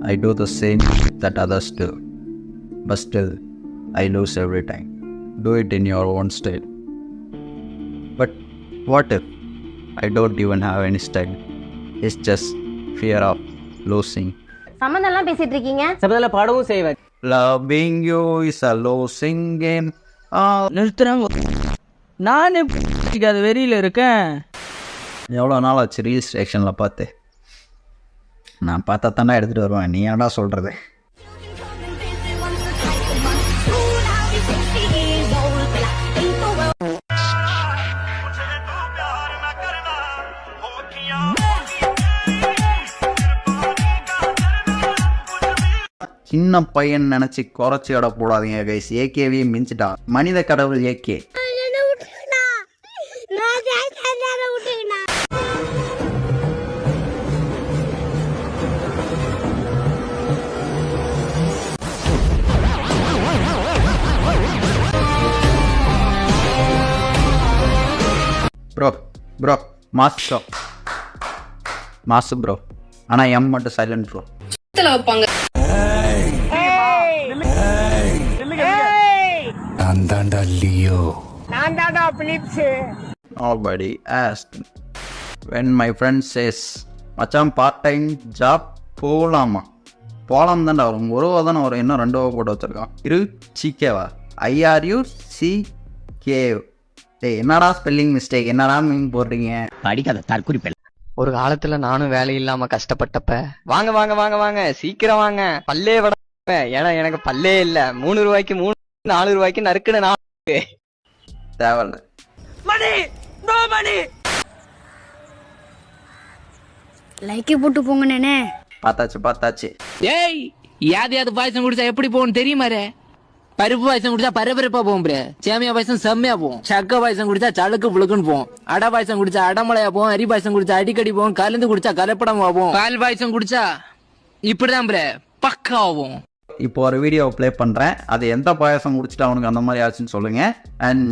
I do the same that others do, but still, I lose every time. Do it in your own style. But what if I don't even have any style? It's just fear of losing. சம்மந்தம்லாம் பேசிட்டு இருக்கீங்க. சபதல பாடவும் செய்வேன். Loving you is a losing game. நிறுத்துறாங்க. நானே அது வெறியில் இருக்கேன். எவ்வளோ நாள் ஆச்சு ரீல்ஸ் செக்ஷனில் பார்த்து. நான் பார்த்தா தானே எடுத்துகிட்டு வருவேன். நீ ஏன்டா சொல்கிறது? சின்ன பையன் நினச்சி குறைச்சி விட போடாதீங்க கைஸ். ஏகேவே மிஞ்சிட்டா. மனித கடவுள் ஏகே. ப்ரோ மாசு ப்ரோ. ஆனால் எம் மட்டும் silent bro. Nobody asked. When my friend says, மச்சான் பார்ட் டைம் ஜாப் போகலாமா? போகலாம் தான்டா வரும். ஒரு ரூபா தானே வரும். இன்னும் 2 ரூபா போட்டு வச்சுருக்கான். சிகேவா? IRUCK. என்னடா ஸ்பெல்லிங் மிஸ்டேக்? என்னடா மீன் போடுறீங்க? படிக்காத தற்குறிப்பேன். ஒரு காலத்துல நானும் வேலை இல்லாம கஷ்டப்பட்டப்ப வாங்க வாங்க வாங்க வாங்க சீக்கிரம் வாங்க பல்லே விட. ஏன்னா எனக்கு பல்லே இல்ல. 3 ரூபாய்க்கு 3 4 ரூபாய்க்கு நறுக்குன்னு நான் தேவையில்ல. லைக்கே போட்டு போங்க நானே. பார்த்தாச்சு. ஏய் யாதையாவது பாயசம் குடிச்சா எப்படி போகும் தெரியுமாரே? பருப்பு பாயசம் குடிச்சா பரபரப்பா போகும் ப்ரே. சேமியா பாயசம் செம்மையா போகும். சக்க பாயசம் குடிச்சா சளுக்கு புழுக்குன்னு போகும். அடை பாயசம் குடிச்சா அடமலையா போகும். அரி பாயசம் குடிச்சா அடிக்கடி போகும். கலந்து குடிச்சா கலப்படமா போகும். பால் பாயசம் குடிச்சா இப்படிதான் ப்ரே பக்காவும். இப்போ ஒரு வீடியோ ப்ளே பண்ணுறேன். அது எந்த பாயசம் குடிச்சிட்டு அவனுக்கு அந்த மாதிரி ஆச்சுன்னு சொல்லுங்கள். அண்ட்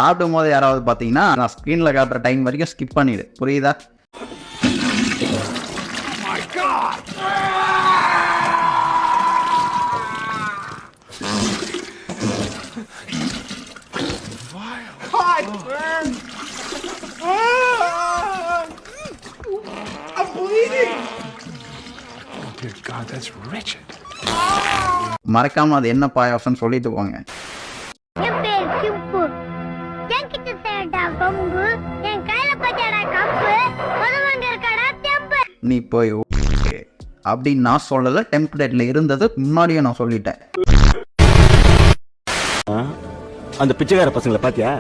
சாப்பிடும் போது யாராவது பார்த்தீங்கன்னா நான் ஸ்க்ரீனில் காட்டுற டைம் வரைக்கும் ஸ்கிப் பண்ணிடு. புரியுதா? மறக்காம அது என்ன பாயாசம் சொல்லிட்டு போங்க. நீ போய் அப்படின்னு நான் சொல்லல. டெம்ப்ளேட்ல இருந்தது முன்னாடியே நான் சொல்லிட்டேன். அந்த பிச்சைக்கார பசங்களை பாத்தியா?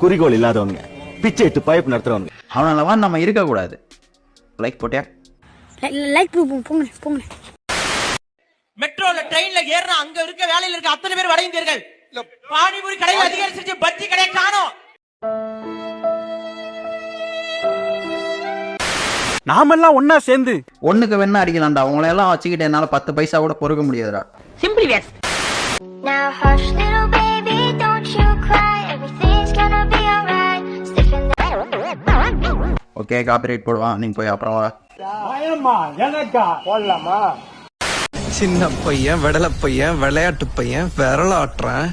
குறிக்கோள் இல்லாதவங்க, பிச்சை எடுத்து பைப் நடத்துறவங்க. அவனாலவா நம்ம இருக்க கூடாது. லைக் போட்டியா? லைக் போங்க. மெட்ரோல ட்ரெயின்ல ஏறனா அங்க இருக்க வேலையில இருக்க அத்தனை பேர் வட இந்தியர்கள். பானிபூரி கடையில அதிகரிச்சிருச்சு, பஜ்ஜி கடை காணோம். நாமெல்லாம் ஒன்னா சேர்ந்து ஒண்ணுக்கு வேணா அடிக்கலாம்டா. அவங்கள எல்லாம் வச்சுக்கிட்டு என்னால 10 பைசா கூட பொறுக்க முடியாதுடா. Simply waste. Now hush little baby, don't you cry, everything's gonna be alright. Okay, copyright போடுவான். நீங்க போய் அப்புறம் வா. சின்ன பையன், விடல பையன், விளையாட்டு பையன், விரலாட்டுறேன்.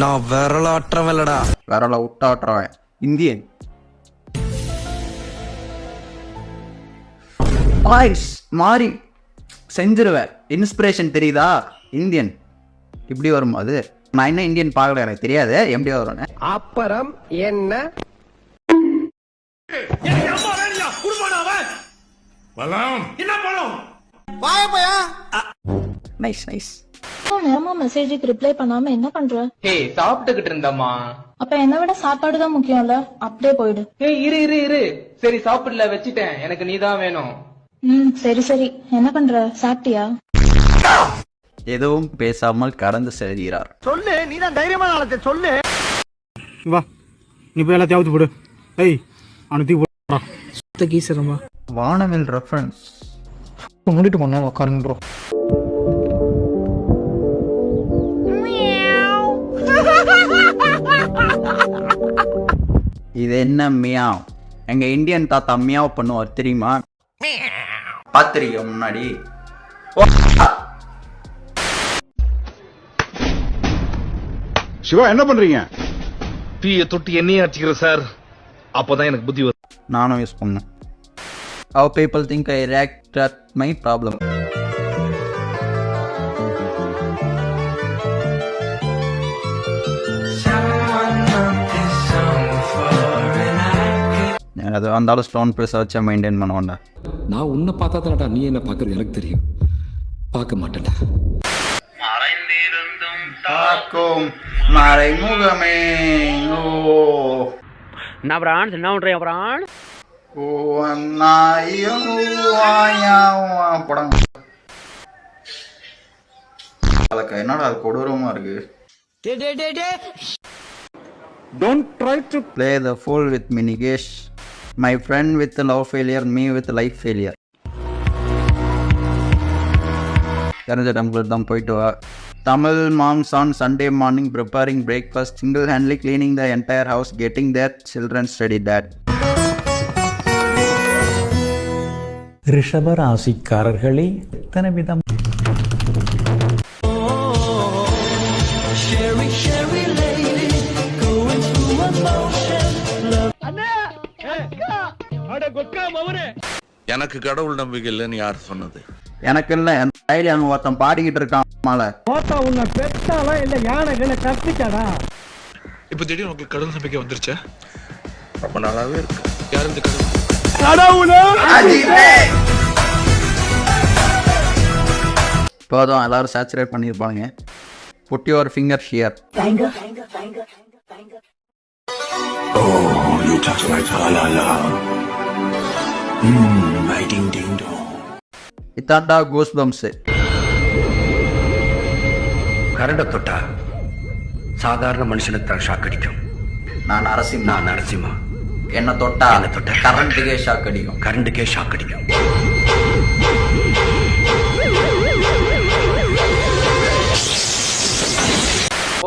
நான் விரலாட்டுறேன் இல்லடா. விரல விட்டாட்டுறேன். இந்தியன் வாய்ஸ் மாறி செஞ்சிருவேன். இன்ஸ்பிரேஷன் தெரியுதா? இந்தியன் இப்படி வரும். அது நான் என்ன இந்தியன் பார்க்கல, எனக்கு தெரியாது எப்படி வரும்னு. அப்புறம் என்ன நைஸ் நைஸ். நேரமா மெசேஜுக்கு ரிப்ளை பண்ணாம என்ன பண்ற? ஏய் சாப்பிட்டுக்கிட்டு இருந்தம்மா. அப்ப என்ன விட சாப்பாடு தான் முக்கியம்ல, அப்படியே போயிடு. ஏய் இரு சரி சாப்பிடல வச்சிட்டேன், எனக்கு நீதான் வேணும். சரி என்ன பண்ற? சாப்பிட்டியா? எதுவும் பேசாமல் கடந்து செல்கிறார். சொல்லு, நீதான் தைரியமான ஆளத்தை சொல்லு. வா, நீ போய் எல்லாத்தையும் அவுத்து போடு. ஏய் அவனை தூக்கி போடா. சுத்த கீசரமா. வானவில் ரெஃபரன்ஸ் முன்னிட்டு பண்ணா உட்காருங்க ப்ரோ. இது என்ன மியாவ்? எங்க இந்தியன் தாத்தா மியாவ் பண்ணுவார் தெரியுமா? பாத்திருக்க முன்னாடி சிவா என்ன பண்றீங்க? டீயை தொட்டு எண்ணெயே அடிச்சுக்கிறேன் சார். அப்போதான் எனக்கு புத்தி வரும். நானும் யூஸ் பண்ணேன். How people think I react at my problem. அது வந்தாலும் ஸ்டோன் ப்ரெஸ் வச்சா மெயின்டைன் பண்ண வேண்டாம். நான் உன்னை பார்த்தா தானடா நீ என்ன பார்க்கறது எனக்கு தெரியும். பார்க்க மாட்டேன்டா. மறைந்திருந்தும் தாக்கும் மறைமுகமே ஓ என்ன பிரான் என்ன பண்றீங்க பிரான்? ஓ அண்ணாயோ ஆயா படம் என்னடா அது கொடூரமா இருக்கு. Don't try to Play the fool with me, Nigesh. My friend with love failure, me with life failure. தெரிஞ்ச டெம்பிள் தான் போயிட்டு வா. Tamil moms on Sunday morning preparing breakfast, single-handedly cleaning the entire house, getting their children ready. Dad. ரிஷப ராசிக்காரர்களே எத்தனை விதம் எனக்கு கடவுள் நம்பிக்கை இல்லைன்னு யார் சொன்னது? எனக்கு இல்ல டைலி அங்க ஒருத்தன் பாடிக்கிட்டு இருக்கான் மாலை. உன்னை பெத்தாலா இல்ல யானை கத்திச்சாடா? இப்ப திடீர்னு உங்களுக்கு கடவுள் நம்பிக்கை வந்துருச்சா? ரொம்ப நாளாவே இருக்கு. யார் இந்த கடவுள்? போதும், எல்லாரும் சேச்சுரேட் பண்ணியிருப்பாங்க. Put your finger here. இதாண்டா கூஸ் பம்ப்ஸ். கரண்ட தொட்டா சாதாரண மனுஷனுக்கு தான் ஷாக் அடிக்கும். நான் நரசிம்மா. என்ன தொட்டா கரண்ட்டுக்கே ஷாக் அடிக்கும்.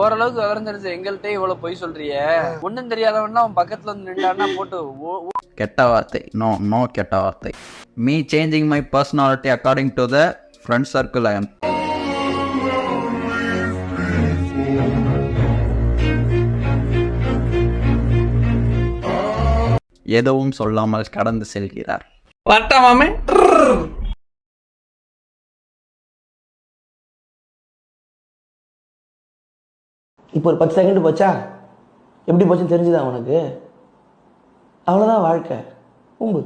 ஓரளவுக்கு விவரம் தெரிஞ்ச எங்கள்கிட்ட இவ்வளவு பொய் சொல்றிய. ஒன்னும் தெரியாதவன்னா அவன் பக்கத்துல வந்து நின்றான்னா போட்டு கெட்ட வார்த்தை. நோ கெட்ட வார்த்தை. Me changing my personality according to the friend circle I am. எதுவும் சொல்லாமல் கடந்து செல்கிறார். வரட்டாமே. இப்போ ஒரு 10 செகண்ட் போச்சா? எப்படி போச்சுன்னு தெரிஞ்சுதா உனக்கு? அவ்வளோதான் வாழ்க்கை. உம்பு.